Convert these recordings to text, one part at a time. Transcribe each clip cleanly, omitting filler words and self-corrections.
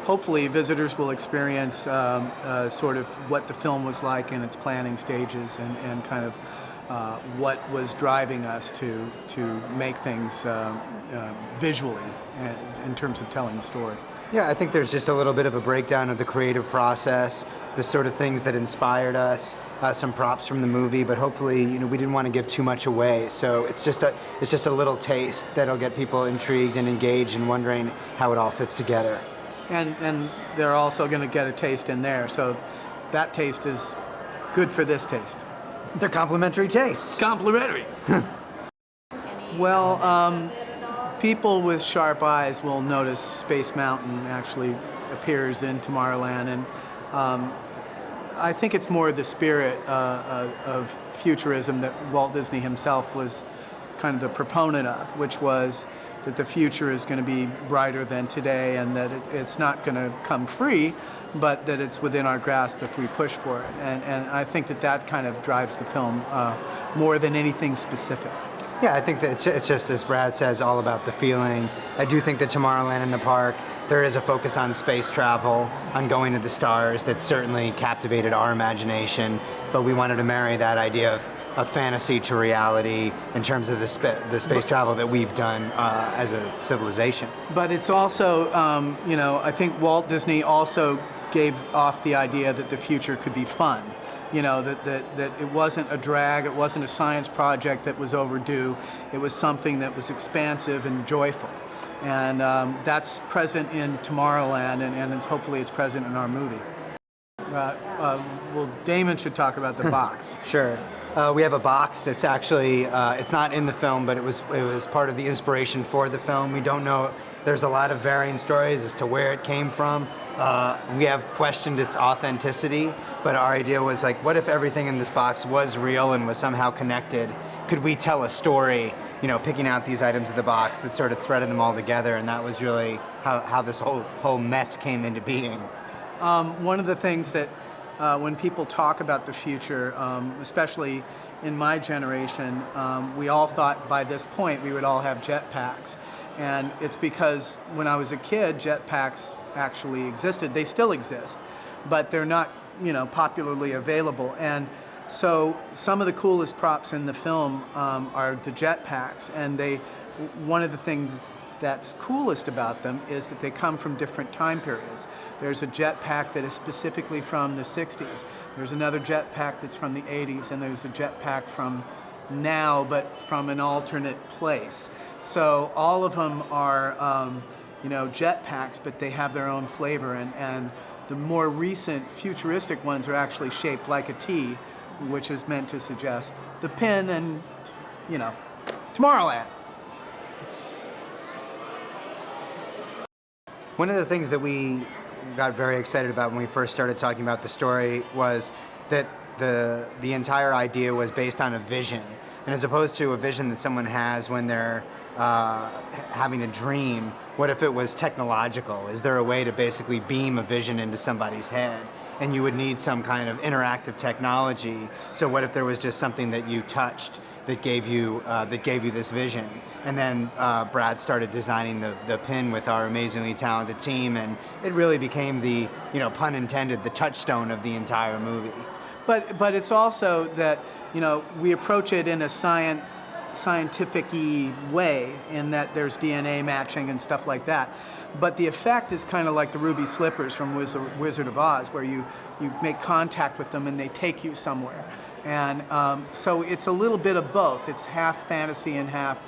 hopefully visitors will experience sort of what the film was like in its planning stages and kind of what was driving us to make things visually in terms of telling the story. Yeah, I think there's just a little bit of a breakdown of the creative process, the sort of things that inspired us, some props from the movie, but hopefully, we didn't want to give too much away. So it's just a little taste that'll get people intrigued and engaged and wondering how it all fits together. And they're also going to get a taste in there. So that taste is good for this taste. They're complementary tastes. Complimentary. Well, people with sharp eyes will notice Space Mountain actually appears in Tomorrowland, and I think it's more the spirit of futurism that Walt Disney himself was kind of the proponent of, which was that the future is going to be brighter than today, and that it's not going to come free, but that it's within our grasp if we push for it. And I think that kind of drives the film more than anything specific. Yeah, I think that it's just, as Brad says, all about the feeling. I do think that Tomorrowland in the park, there is a focus on space travel, on going to the stars that certainly captivated our imagination, but we wanted to marry that idea of fantasy to reality in terms of the space travel that we've done as a civilization. But it's also, I think Walt Disney also gave off the idea that the future could be fun. That it wasn't a drag, it wasn't a science project that was overdue, it was something that was expansive and joyful. And that's present in Tomorrowland, and hopefully it's present in our movie. Well, Damon should talk about the box. Sure. We have a box that's actually, it's not in the film, but it was part of the inspiration for the film. We don't know, there's a lot of varying stories as to where it came from. We have questioned its authenticity, but our idea was like, what if everything in this box was real and was somehow connected? Could we tell a story, picking out these items of the box that sort of threaded them all together, and that was really how this whole mess came into being. One of the things that when people talk about the future, especially in my generation, we all thought by this point we would all have jetpacks. And it's because when I was a kid, jetpacks actually existed. They still exist, but they're not, popularly available. And so some of the coolest props in the film are the jetpacks. And one of the things that's coolest about them is that they come from different time periods. There's a jetpack that is specifically from the 60s. There's another jetpack that's from the 80s, and there's a jetpack from now, but from an alternate place. So all of them are, jetpacks, but they have their own flavor. And the more recent futuristic ones are actually shaped like a T, which is meant to suggest the pin and, Tomorrowland. One of the things that we got very excited about when we first started talking about the story was that the entire idea was based on a vision. And as opposed to a vision that someone has when they're having a dream, what if it was technological? Is there a way to basically beam a vision into somebody's head? And you would need some kind of interactive technology. So what if there was just something that you touched that gave you this vision? And then Brad started designing the pin with our amazingly talented team, and it really became the, pun intended, the touchstone of the entire movie. But it's also that, we approach it in a scientific-y way, in that there's DNA matching and stuff like that. But the effect is kind of like the ruby slippers from Wizard of Oz, where you make contact with them and they take you somewhere. And so it's a little bit of both. It's half fantasy and half,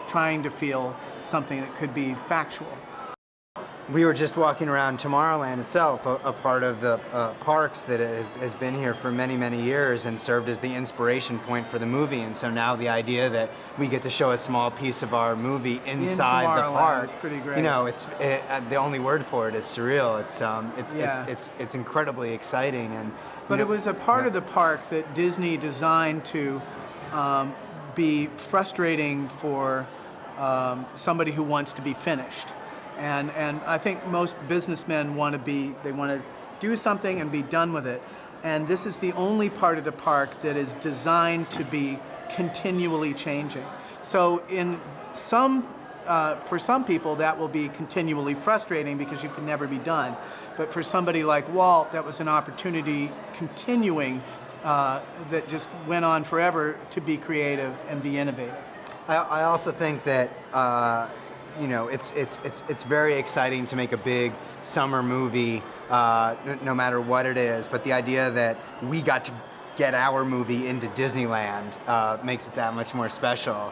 trying to feel something that could be factual. We were just walking around Tomorrowland itself, a part of the parks that has been here for many, many years and served as the inspiration point for the movie. And so now the idea that we get to show a small piece of our movie inside the park, is pretty great. The only word for it is surreal. It's incredibly exciting. But it was a part of the park that Disney designed to be frustrating for somebody who wants to be finished. And I think most businessmen want to do something and be done with it. And this is the only part of the park that is designed to be continually changing. So in some for some people, that will be continually frustrating because you can never be done. But for somebody like Walt, that was an opportunity continuing that just went on forever to be creative and be innovative. I also think that it's very exciting to make a big summer movie, no matter what it is. But the idea that we got to get our movie into Disneyland makes it that much more special.